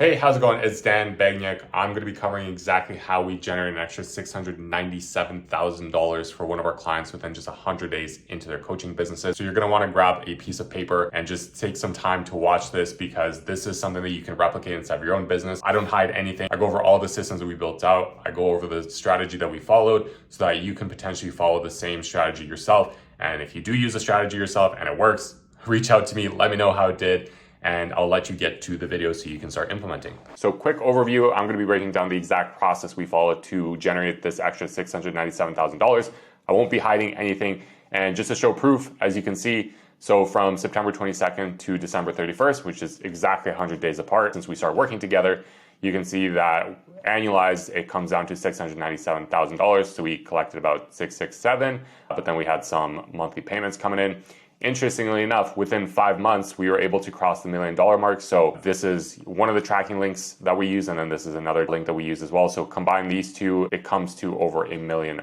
Hey, how's it going? It's Dan Bagniak. I'm going to be covering exactly how we generate an extra $697,000 for one of our clients within just 100 days into their coaching businesses. So you're going to want to grab a piece of paper and just take some time to watch this because this is something that you can replicate inside of your own business. I don't hide anything. I go over all the systems that we built out. I go over the strategy that we followed so that you can potentially follow the same strategy yourself. And if you do use a strategy yourself and it works, reach out to me, let me know how it did, and I'll let you get to the video so you can start implementing. So quick overview, I'm gonna be breaking down the exact process we followed to generate this extra $697,000. I won't be hiding anything. And just to show proof, as you can see, so from September 22nd to December 31st, which is exactly 100 days apart since we started working together, you can see that annualized, it comes down to $697,000. So we collected about 667, but then we had some monthly payments coming in. Interestingly enough, within 5 months, we were able to cross the $1 million mark. So this is one of the tracking links that we use, and then this is another link that we use as well. So combine these two, it comes to over $1 million.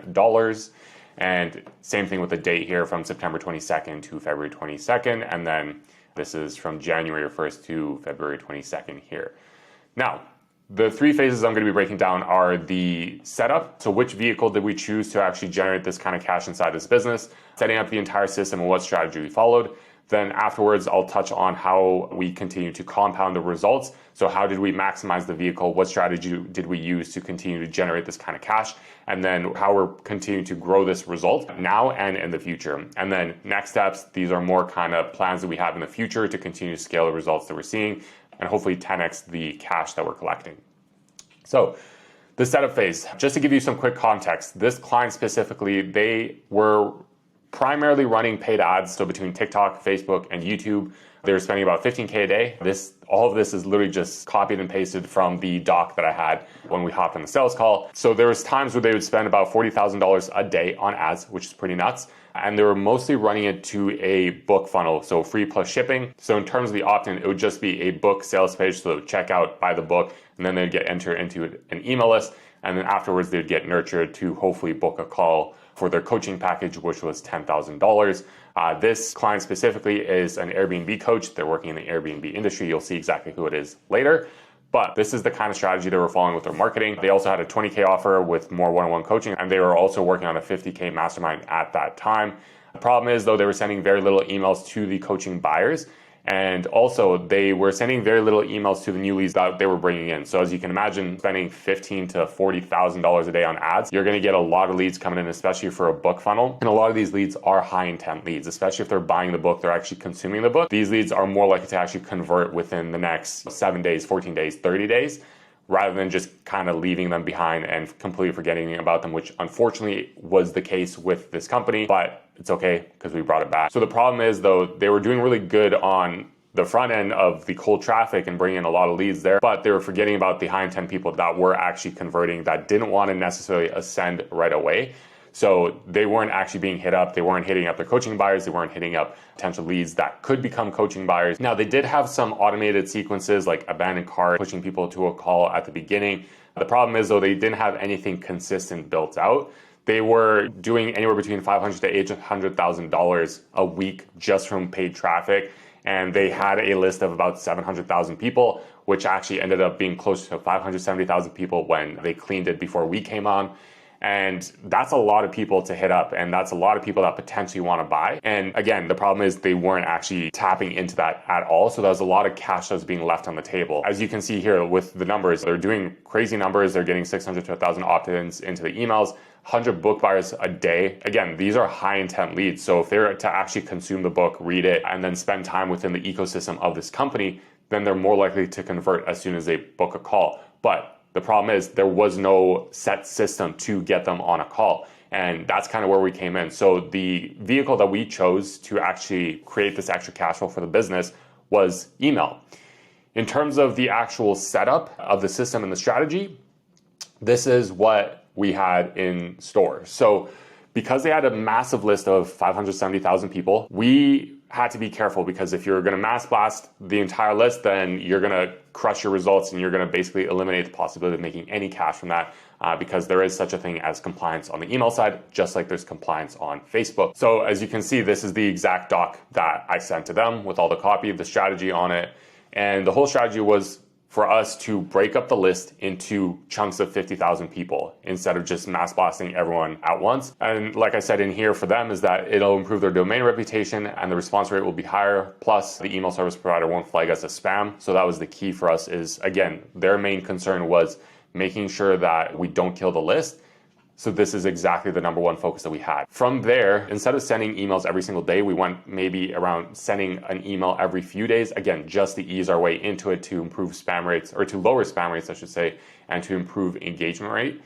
And same thing with the date here from September 22nd to February 22nd. And then this is from January 1st to February 22nd here. Now, the three phases I'm going to be breaking down are the setup. So which vehicle did we choose to actually generate this kind of cash inside this business, setting up the entire system and what strategy we followed. Then afterwards, I'll touch on how we continue to compound the results. So how did we maximize the vehicle? What strategy did we use to continue to generate this kind of cash? And then how we're continuing to grow this result now and in the future. And then next steps, these are more kind of plans that we have in the future to continue to scale the results that we're seeing and hopefully 10x the cash that we're collecting. So the setup phase, just to give you some quick context, this client specifically, they were primarily running paid ads. So between TikTok, Facebook, and YouTube, they were spending about 15K a day. All of this is literally just copied and pasted from the doc that I had when we hopped on the sales call. So there was times where they would spend about $40,000 a day on ads, which is pretty nuts. And they were mostly running it to a book funnel, so free plus shipping. So in terms of the opt-in, it would just be a book sales page. So check out, buy the book, and then they'd get entered into an email list. And then afterwards, they'd get nurtured to hopefully book a call for their coaching package, which was $10,000. This client specifically is an Airbnb coach. They're working in the Airbnb industry. You'll see exactly who it is later. But this is the kind of strategy they were following with their marketing. They also had a $20K offer with more one-on-one coaching, and they were also working on a $50K mastermind at that time. The problem is, though, they were sending very little emails to the coaching buyers. And also, they were sending very little emails to the new leads that they were bringing in. So as you can imagine, spending $15,000 to $40,000 a day on ads, you're going to get a lot of leads coming in, especially for a book funnel. And a lot of these leads are high intent leads, especially if they're buying the book, they're actually consuming the book. These leads are more likely to actually convert within the next 7 days, 14 days, 30 days, rather than just kind of leaving them behind and completely forgetting about them, which unfortunately was the case with this company, but it's okay because we brought it back. So the problem is, though, they were doing really good on the front end of the cold traffic and bringing in a lot of leads there, but they were forgetting about the high intent people that were actually converting, that didn't want to necessarily ascend right away. So they weren't actually being hit up. They weren't hitting up their coaching buyers. They weren't hitting up potential leads that could become coaching buyers. Now, they did have some automated sequences like abandoned cart, pushing people to a call at the beginning. The problem is, though, they didn't have anything consistent built out. They were doing anywhere between $500,000 to $800,000 a week just from paid traffic. And they had a list of about 700,000 people, which actually ended up being close to 570,000 people when they cleaned it before we came on. And that's a lot of people to hit up, and that's a lot of people that potentially want to buy. And again, the problem is they weren't actually tapping into that at all. So there's a lot of cash that's being left on the table. As you can see here with the numbers, they're doing crazy numbers. They're getting 600 to 1,000 opt-ins into the emails, 100 book buyers a day. Again, these are high intent leads. So if they're to actually consume the book, read it, and then spend time within the ecosystem of this company, then they're more likely to convert as soon as they book a call. But the problem is there was no set system to get them on a call. And that's kind of where we came in. So the vehicle that we chose to actually create this extra cash flow for the business was email. In terms of the actual setup of the system and the strategy, this is what we had in store. So because they had a massive list of 570,000 people, we had to be careful, because if you're going to mass blast the entire list, then you're going to crush your results and you're going to basically eliminate the possibility of making any cash from that, because there is such a thing as compliance on the email side, just like there's compliance on Facebook. So as you can see, this is the exact doc that I sent to them with all the copy, the strategy on it. And the whole strategy was for us to break up the list into chunks of 50,000 people instead of just mass blasting everyone at once. And like I said in here for them is that it'll improve their domain reputation and the response rate will be higher. Plus the email service provider won't flag us as spam. So that was the key for us is, again, their main concern was making sure that we don't kill the list. So this is exactly the number one focus that we had. From there, instead of sending emails every single day, we went maybe around sending an email every few days. Again, just to ease our way into it to improve spam rates, or to lower spam rates, I should say, and to improve engagement rate.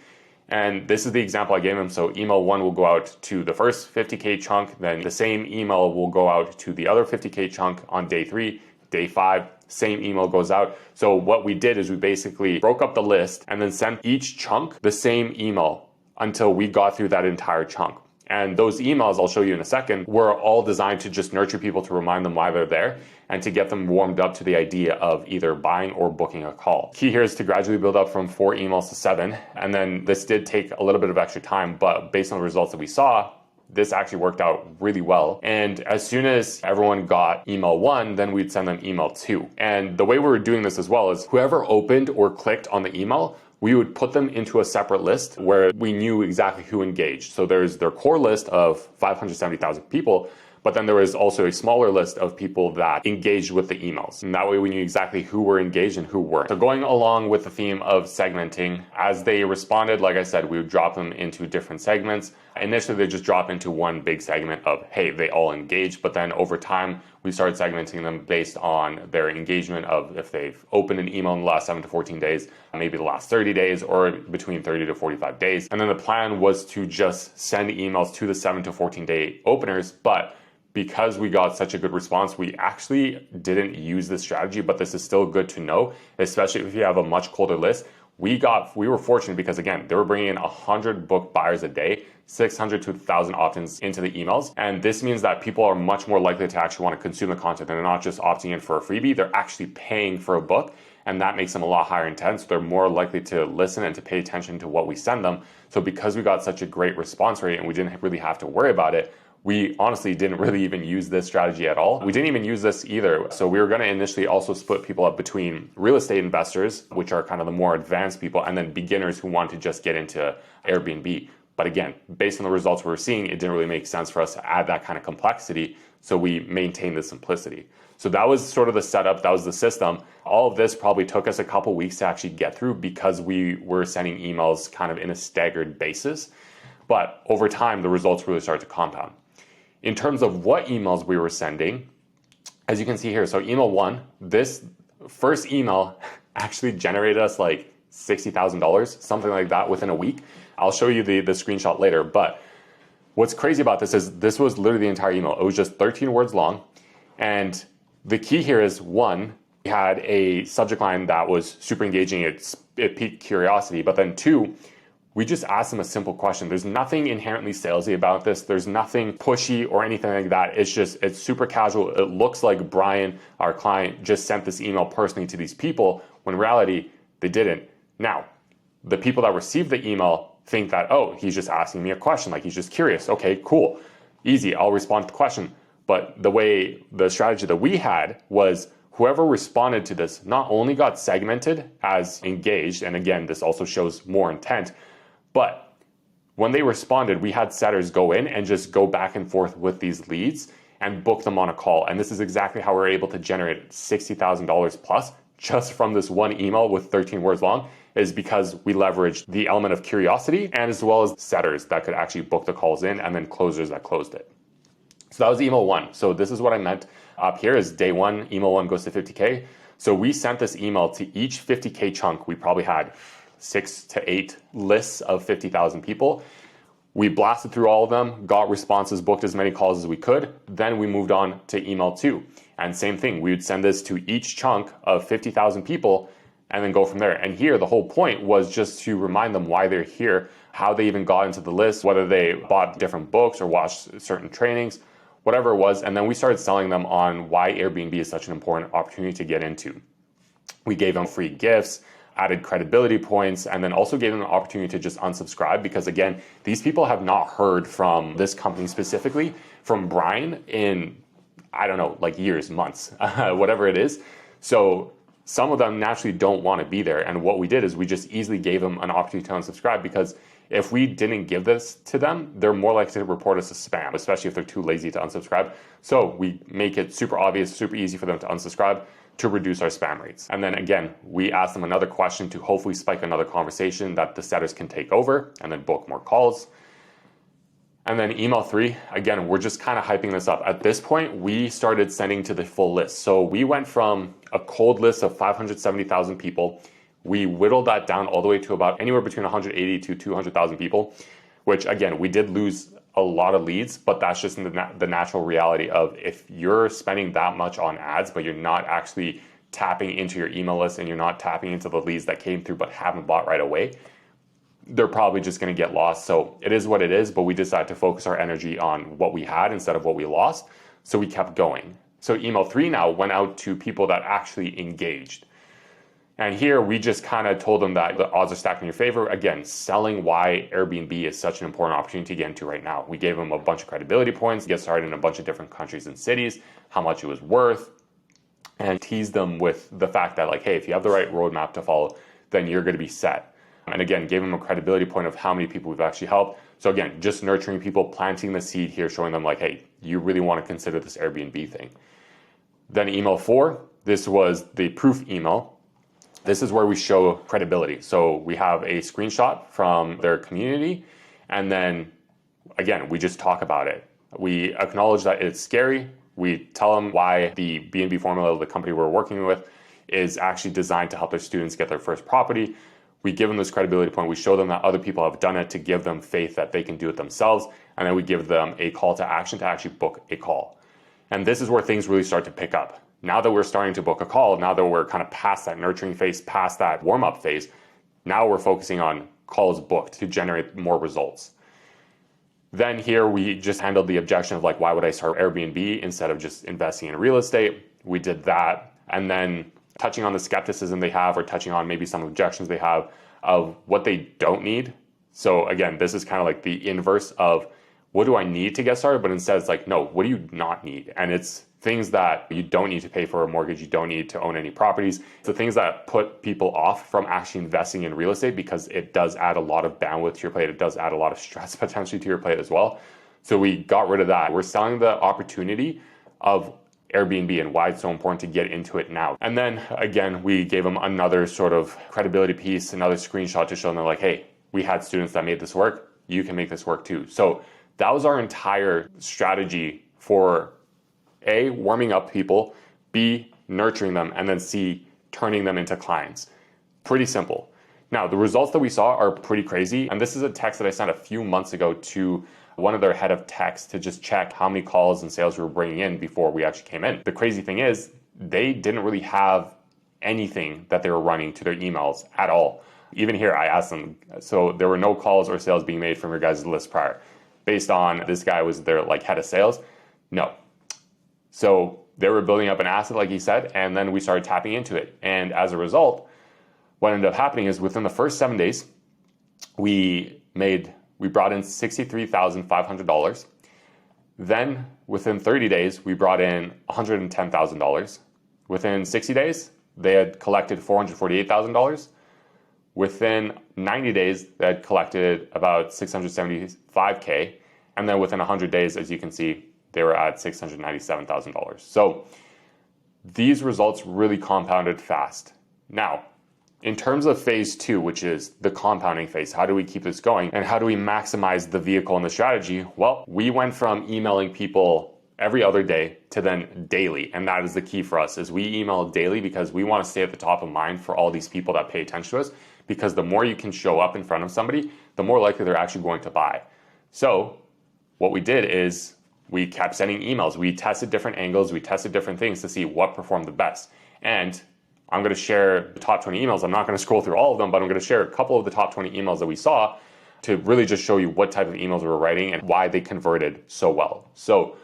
And this is the example I gave them. So email 1 will go out to the first 50K chunk, then the same email will go out to the other 50K chunk on day 3, day 5, same email goes out. So what we did is we basically broke up the list and then sent each chunk the same email until we got through that entire chunk. And those emails, I'll show you in a second, were all designed to just nurture people, to remind them why they're there, and to get them warmed up to the idea of either buying or booking a call. Key here is to gradually build up from 4 emails to 7. And then this did take a little bit of extra time, but based on the results that we saw, this actually worked out really well. And as soon as everyone got email 1, then we'd send them email 2. And the way we were doing this as well is whoever opened or clicked on the email, we would put them into a separate list where we knew exactly who engaged. So there's their core list of 570,000 people, but then there was also a smaller list of people that engaged with the emails. And that way we knew exactly who were engaged and who weren't. So going along with the theme of segmenting, as they responded, like I said, we would drop them into different segments. Initially, they just drop into one big segment of, hey, they all engaged. But then over time, we started segmenting them based on their engagement of if they've opened an email in the last 7 to 14 days, maybe the last 30 days, or between 30 to 45 days. And then the plan was to just send emails to the 7 to 14 day openers. But because we got such a good response, we actually didn't use this strategy, but this is still good to know, especially if you have a much colder list. We were fortunate because, again, they were bringing in 100 book buyers a day, 600 to 1,000 opt-ins into the emails. And this means that people are much more likely to actually want to consume the content. And they're not just opting in for a freebie, they're actually paying for a book. And that makes them a lot higher intent. So they're more likely to listen and to pay attention to what we send them. So because we got such a great response rate and we didn't really have to worry about it, we honestly didn't really even use this strategy at all. We didn't even use this either. So we were going to initially also split people up between real estate investors, which are kind of the more advanced people, and then beginners who want to just get into Airbnb. But again, based on the results we were seeing, it didn't really make sense for us to add that kind of complexity. So we maintained the simplicity. So that was sort of the setup, that was the system. All of this probably took us a couple weeks to actually get through because we were sending emails kind of in a staggered basis. But over time, the results really started to compound. In terms of what emails we were sending, as you can see here, so email 1, this first email actually generated us like $60,000, something like that within a week. I'll show you the screenshot later, but what's crazy about this is this was literally the entire email. It was just 13 words long. And the key here is 1, we had a subject line that was super engaging. It piqued curiosity, but then 2, we just asked them a simple question. There's nothing inherently salesy about this. There's nothing pushy or anything like that. It's super casual. It looks like Brian, our client, just sent this email personally to these people, when in reality, they didn't. Now, the people that received the email think that, oh, he's just asking me a question, like he's just curious. Okay, cool, easy, I'll respond to the question. But the strategy that we had was whoever responded to this not only got segmented as engaged, and again, this also shows more intent, but when they responded, we had setters go in and just go back and forth with these leads and book them on a call. And this is exactly how we're able to generate $60,000 plus just from this one email with 13 words long, is because we leveraged the element of curiosity and as well as setters that could actually book the calls in and then closers that closed it. So that was email 1. So this is what I meant up here is day 1, email 1 goes to 50K. So we sent this email to each 50K chunk. We probably had 6 to 8 lists of 50,000 people. We blasted through all of them, got responses, booked as many calls as we could. Then we moved on to email 2. And same thing, we would send this to each chunk of 50,000 people and then go from there. And here, the whole point was just to remind them why they're here, how they even got into the list, whether they bought different books or watched certain trainings, whatever it was. And then we started selling them on why Airbnb is such an important opportunity to get into. We gave them free gifts, added credibility points, and then also gave them an opportunity to just unsubscribe because, again, these people have not heard from this company specifically, from Brian in, I don't know, like years, months, whatever it is. So some of them naturally don't want to be there. And what we did is we just easily gave them an opportunity to unsubscribe, because if we didn't give this to them, they're more likely to report us as spam, especially if they're too lazy to unsubscribe. So we make it super obvious, super easy for them to unsubscribe to reduce our spam rates. And then again, we ask them another question to hopefully spike another conversation that the setters can take over and then book more calls. And then email 3, again, we're just kind of hyping this up. At this point, we started sending to the full list. So we went from a cold list of 570,000 people. We whittled that down all the way to about anywhere between 180 to 200,000 people, which again, we did lose a lot of leads, but that's just in the natural reality of if you're spending that much on ads, but you're not actually tapping into your email list and you're not tapping into the leads that came through but haven't bought right away, they're probably just going to get lost. So it is what it is, but we decided to focus our energy on what we had instead of what we lost. So we kept going. So email 3 now went out to people that actually engaged. And here we just kind of told them that the odds are stacked in your favor. Again, selling why Airbnb is such an important opportunity to get into right now. We gave them a bunch of credibility points, get started in a bunch of different countries and cities, how much it was worth, and tease them with the fact that like, hey, if you have the right roadmap to follow, then you're going to be set. And again, gave them a credibility point of how many people we've actually helped. So again, just nurturing people, planting the seed here, showing them like, hey, you really want to consider this Airbnb thing. Then email 4, this was the proof email. This is where we show credibility. So we have a screenshot from their community, and then again, we just talk about it. We acknowledge that it's scary. We tell them why the B&B formula, the company we're working with, is actually designed to help their students get their first property. We give them this credibility point. We show them that other people have done it to give them faith that they can do it themselves. And then we give them a call to action to actually book a call. And this is where things really start to pick up. Now that we're starting to book a call, now that we're kind of past that nurturing phase, past that warm-up phase, now we're focusing on calls booked to generate more results. Then here we just handled the objection of like, why would I start Airbnb instead of just investing in real estate? We did that. And then touching on the skepticism they have, or touching on maybe some objections they have of what they don't need. So again, this is kind of like the inverse of what do I need to get started? But instead it's like, no, what do you not need? And it's things that you don't need to pay for a mortgage. You don't need to own any properties. It's the things that put people off from actually investing in real estate, because it does add a lot of bandwidth to your plate. It does add a lot of stress potentially to your plate as well. So we got rid of that. We're selling the opportunity of Airbnb and why it's so important to get into it now. And then again, we gave them another sort of credibility piece, another screenshot to show them like, hey, we had students that made this work. You can make this work too. So that was our entire strategy for A, warming up people, B, nurturing them, and then C, turning them into clients. Pretty simple. Now, the results that we saw are pretty crazy. And this is a text that I sent a few months ago to one of their head of techs to just check how many calls and sales we were bringing in before we actually came in. The crazy thing is they didn't really have anything that they were running to their emails at all. Even here, I asked them, so there were no calls or sales being made from your guys' list prior. Based on this guy was their like head of sales? No. So they were building up an asset, like he said, and then we started tapping into it. And as a result, what ended up happening is within the first 7 days, we brought in $63,500. Then within 30 days, we brought in $110,000. Within 60 days, they had collected $448,000. Within 90 days, they had collected about $675K. And then within 100 days, as you can see, they were at $697,000. So these results really compounded fast. Now, in terms of phase 2, which is the compounding phase, how do we keep this going and how do we maximize the vehicle and the strategy? Well, we went from emailing people every other day to then daily. And that is the key for us, is we email daily because we want to stay at the top of mind for all these people that pay attention to us, because the more you can show up in front of somebody, the more likely they're actually going to buy. So what we did is we kept sending emails. We tested different angles. We tested different things to see what performed the best. And I'm going to share the top 20 emails. I'm not going to scroll through all of them, but I'm going to share a couple of the top 20 emails that we saw to really just show you what type of emails we were writing and why they converted so well. So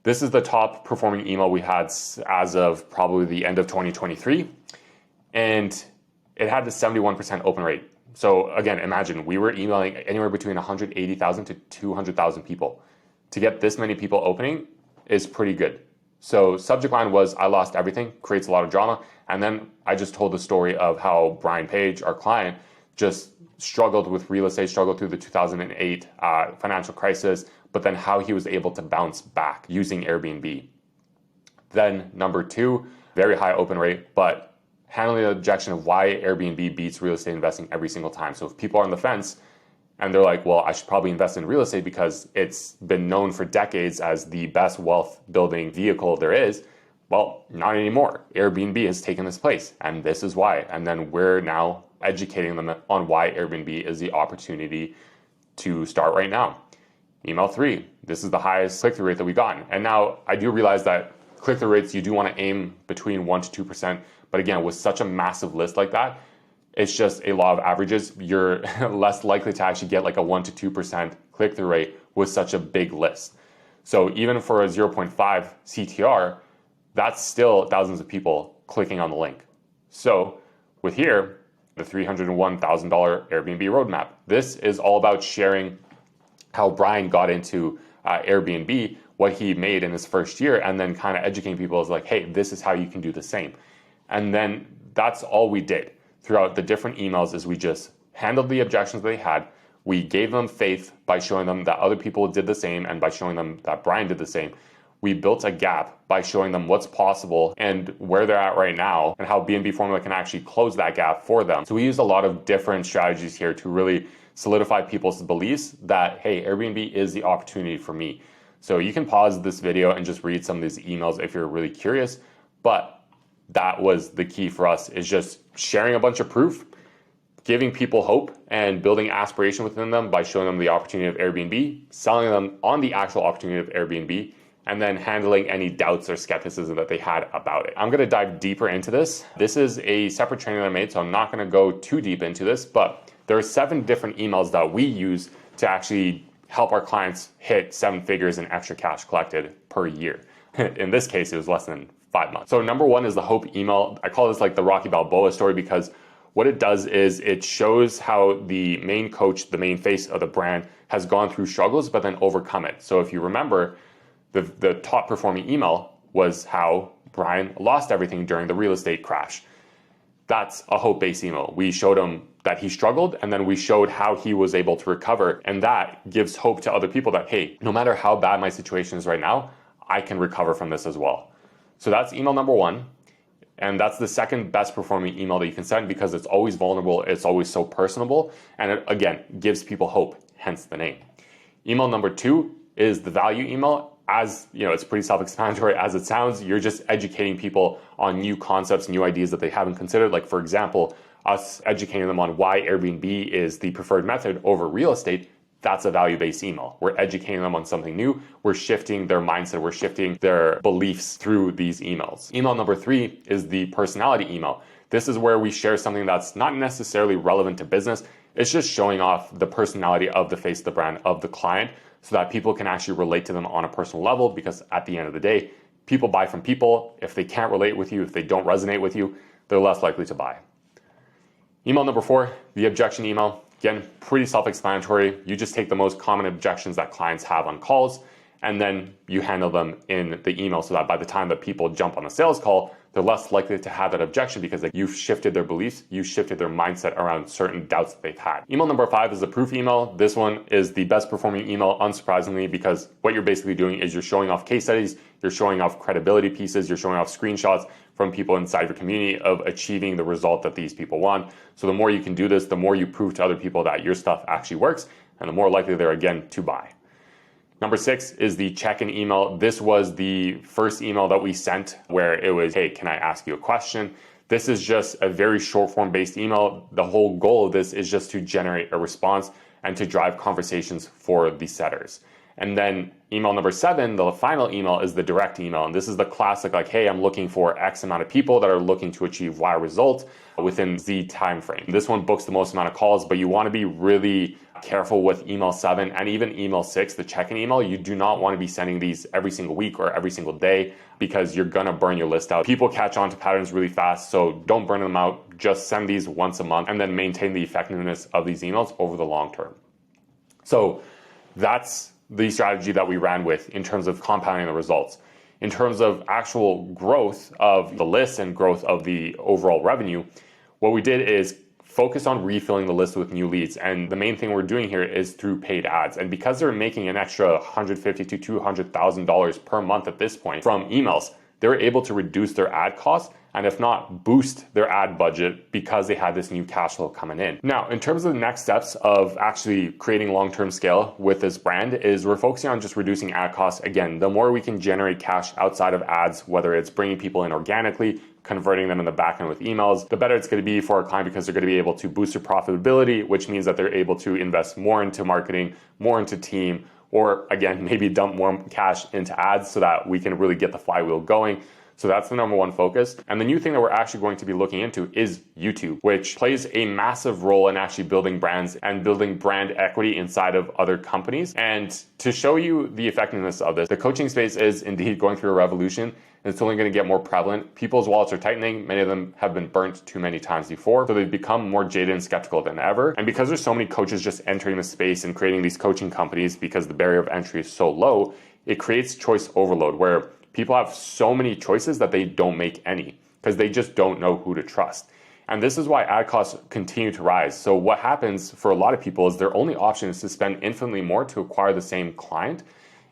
this is the top performing email we had as of probably the end of 2023. And it had the 71% open rate. So again, imagine we were emailing anywhere between 180,000 to 200,000 people. To get this many people opening is pretty good. So subject line was, I lost everything, creates a lot of drama. And then I just told the story of how Brian Page, our client, just struggled with real estate, struggled through the 2008 financial crisis, but then how he was able to bounce back using Airbnb. Then number 2, very high open rate, but handling the objection of why Airbnb beats real estate investing every single time. So if people are on the fence and they're like, well, I should probably invest in real estate because it's been known for decades as the best wealth building vehicle there is, well, not anymore. Airbnb has taken this place, and this is why. And then we're now educating them on why Airbnb is the opportunity to start right now. Email 3, this is the highest click-through rate that we've gotten. And now I do realize that click-through rates, you do want to aim between 1 to 2%. But again, with such a massive list like that, it's just a law of averages. You're less likely to actually get like a 1 to 2% click-through rate with such a big list. So even for a 0.5 CTR, that's still thousands of people clicking on the link. So with here, the $301,000 Airbnb roadmap, this is all about sharing how Brian got into Airbnb, what he made in his first year, and then kind of educating people is like, hey, this is how you can do the same. And then that's all we did throughout the different emails is we just handled the objections they had. We gave them faith by showing them that other people did the same and by showing them that Brian did the same. We built a gap by showing them what's possible and where they're at right now and how BNB Formula can actually close that gap for them. So we used a lot of different strategies here to really solidify people's beliefs that, hey, Airbnb is the opportunity for me. So you can pause this video and just read some of these emails if you're really curious. But that was the key for us, is just sharing a bunch of proof, giving people hope and building aspiration within them by showing them the opportunity of Airbnb, selling them on the actual opportunity of Airbnb, and then handling any doubts or skepticism that they had about it. I'm gonna dive deeper into this. This is a separate training that I made, so I'm not gonna go too deep into this, but there are 7 different emails that we use to actually help our clients hit 7 figures in extra cash collected per year. In this case, it was less than 5 months. So number 1 is the hope email. I call this like the Rocky Balboa story because what it does is it shows how the main coach, the main face of the brand, has gone through struggles but then overcome it. So if you remember, the top performing email was how Brian lost everything during the real estate crash. That's a hope-based email. We showed him that he struggled, and then we showed how he was able to recover. And that gives hope to other people that, hey, no matter how bad my situation is right now, I can recover from this as well. So that's email number 1. And that's the second best performing email that you can send because it's always vulnerable. It's always so personable. And it, again, gives people hope, hence the name. Email number 2 is the value email. As you know, it's pretty self-explanatory as it sounds. You're just educating people on new concepts, new ideas that they haven't considered. Like, for example, us educating them on why Airbnb is the preferred method over real estate. That's a value-based email. We're educating them on something new. We're shifting their mindset. We're shifting their beliefs through these emails. Email number 3 is the personality email. This is where we share something that's not necessarily relevant to business. It's just showing off the personality of the face of the brand, of the client, so that people can actually relate to them on a personal level, because at the end of the day, people buy from people. If they can't relate with you, if they don't resonate with you, they're less likely to buy. Email number 4, the objection email. Again, pretty self-explanatory. You just take the most common objections that clients have on calls, and then you handle them in the email so that by the time that people jump on a sales call, they're less likely to have that objection because you've shifted their beliefs, you've shifted their mindset around certain doubts that they've had. Email number 5 is the proof email. This one is the best performing email, unsurprisingly, because what you're basically doing is you're showing off case studies, you're showing off credibility pieces, you're showing off screenshots from people inside your community of achieving the result that these people want. So the more you can do this, the more you prove to other people that your stuff actually works, and the more likely they're again to buy. Number 6 is the check-in email. This was the first email that we sent where it was, hey, can I ask you a question? This is just a very short form based email. The whole goal of this is just to generate a response and to drive conversations for the setters. And then email number 7, the final email, is the direct email. And this is the classic, like, hey, I'm looking for X amount of people that are looking to achieve Y result within Z time frame. This one books the most amount of calls, but you want to be really careful with email 7 and even email 6, the check-in email. You do not want to be sending these every single week or every single day because you're going to burn your list out. People catch on to patterns really fast, so don't burn them out. Just send these once a month and then maintain the effectiveness of these emails over the long term. So that's the strategy that we ran with in terms of compounding the results. in terms of actual growth of the list and growth of the overall revenue, what we did is focus on refilling the list with new leads. And the main thing we're doing here is through paid ads. And because they're making an extra $150,000 to $200,000 per month at this point from emails, they're able to reduce their ad costs and if not boost their ad budget because they had this new cash flow coming in. Now, in terms of the next steps of actually creating long-term scale with this brand is we're focusing on just reducing ad costs. Again, the more we can generate cash outside of ads, whether it's bringing people in organically, converting them in the back end with emails, the better it's going to be for our client because they're going to be able to boost their profitability, which means that they're able to invest more into marketing, more into team, or again, maybe dump more cash into ads so that we can really get the flywheel going. So that's the number one focus. And the new thing that we're actually going to be looking into is YouTube, which plays a massive role in actually building brands and building brand equity inside of other companies. And to show you the effectiveness of this, the coaching space is indeed going through a revolution. And it's only going to get more prevalent. People's wallets are tightening. Many of them have been burnt too many times before. So they've become more jaded and skeptical than ever. And because there's so many coaches just entering the space and creating these coaching companies because the barrier of entry is so low, it creates choice overload where people have so many choices that they don't make any because they just don't know who to trust. And this is why ad costs continue to rise. So what happens for a lot of people is their only option is to spend infinitely more to acquire the same client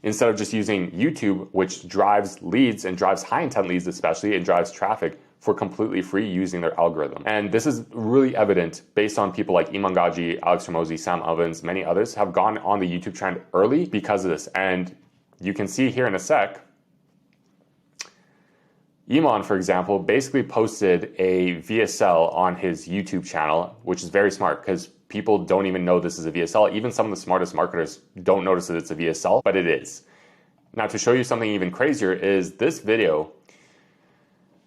instead of just using YouTube, which drives leads and drives high intent leads especially and drives traffic for completely free using their algorithm. And this is really evident based on people like Iman Gadzhi, Alex Hormozi, Sam Ovens, many others have gone on the YouTube trend early because of this. And you can see here in a sec, Iman, for example, basically posted a VSL on his YouTube channel, which is very smart because people don't even know this is a VSL. Even some of the smartest marketers don't notice that it's a VSL, but it is. Now, to show you something even crazier is this video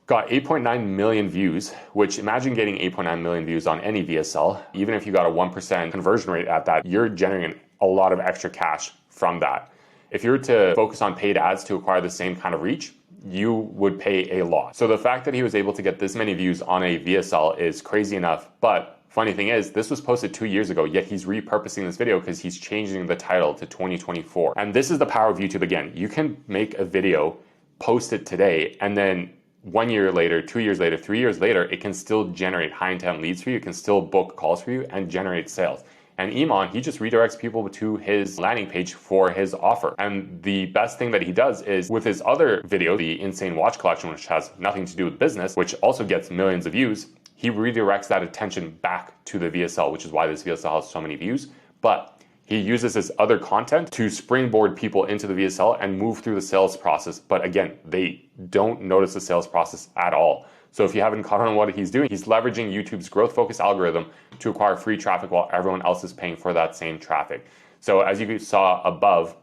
got 8.9 million views, which imagine getting 8.9 million views on any VSL. Even if you got a 1% conversion rate at that, you're generating a lot of extra cash from that. If you were to focus on paid ads to acquire the same kind of reach, you would pay a lot. So the fact that he was able to get this many views on a VSL is crazy enough. But funny thing is, this was posted 2 years ago, yet he's repurposing this video because he's changing the title to 2024. And this is the power of YouTube again. You can make a video, post it today, and then 1 year later, 2 years later, 3 years later, it can still generate high intent leads for you. It can still book calls for you and generate sales. And Iman, he just redirects people to his landing page for his offer. And the best thing that he does is with his other video, the Insane Watch Collection, which has nothing to do with business, which also gets millions of views, he redirects that attention back to the VSL, which is why this VSL has so many views. But he uses his other content to springboard people into the VSL and move through the sales process. But again, they don't notice the sales process at all. So if you haven't caught on what he's doing, he's leveraging YouTube's growth focus algorithm to acquire free traffic while everyone else is paying for that same traffic. So as you saw above,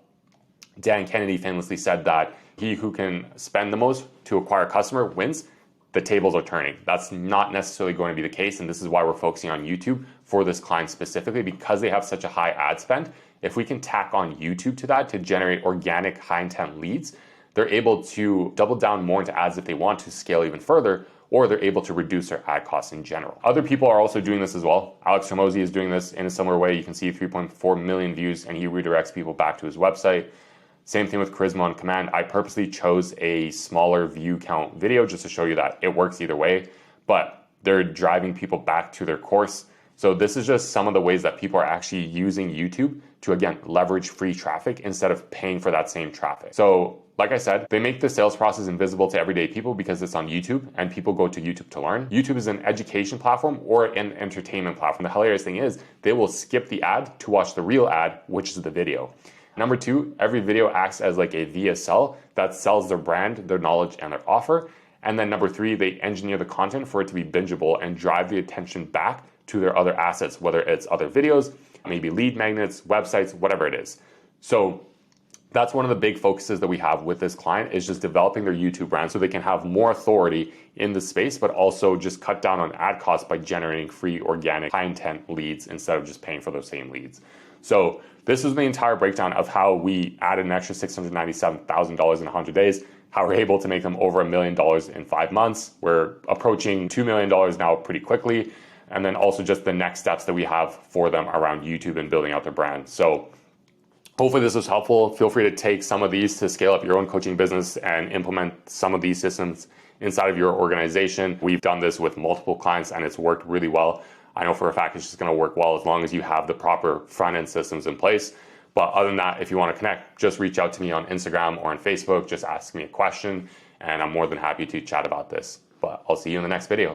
Dan Kennedy famously said that he who can spend the most to acquire a customer wins. The tables are turning. That's not necessarily going to be the case. And this is why we're focusing on YouTube for this client specifically because they have such a high ad spend. If we can tack on YouTube to that to generate organic high intent leads, they're able to double down more into ads if they want to scale even further, or they're able to reduce their ad costs in general. Other people are also doing this as well. Alex Hormozi is doing this in a similar way. You can see 3.4 million views and he redirects people back to his website. Same thing with Charisma on Command. I purposely chose a smaller view count video just to show you that it works either way, but they're driving people back to their course. So this is just some of the ways that people are actually using YouTube to, again, leverage free traffic instead of paying for that same traffic. So like I said, they make the sales process invisible to everyday people because it's on YouTube and people go to YouTube to learn. YouTube is an education platform or an entertainment platform. The hilarious thing is they will skip the ad to watch the real ad, which is the video. Number two, every video acts as like a VSL that sells their brand, their knowledge, and their offer. And then number three, they engineer the content for it to be bingeable and drive the attention back to their other assets, whether it's other videos, maybe lead magnets, websites, whatever it is. So that's one of the big focuses that we have with this client is just developing their YouTube brand so they can have more authority in the space, but also just cut down on ad costs by generating free organic high intent leads instead of just paying for those same leads. So this is the entire breakdown of how we added an extra $697,000 in 100 days, how we're able to make them over $1 million in 5 months. We're approaching $2 million now pretty quickly. And then also just the next steps that we have for them around YouTube and building out their brand. So Hopefully this was helpful. Feel free to take some of these to scale up your own coaching business and implement some of these systems inside of your organization. We've done this with multiple clients and it's worked really well. I know for a fact it's just going to work well as long as you have the proper front-end systems in place. But other than that, if you want to connect, just reach out to me on Instagram or on Facebook. Just ask me a question and I'm more than happy to chat about this. But I'll see you in the next video.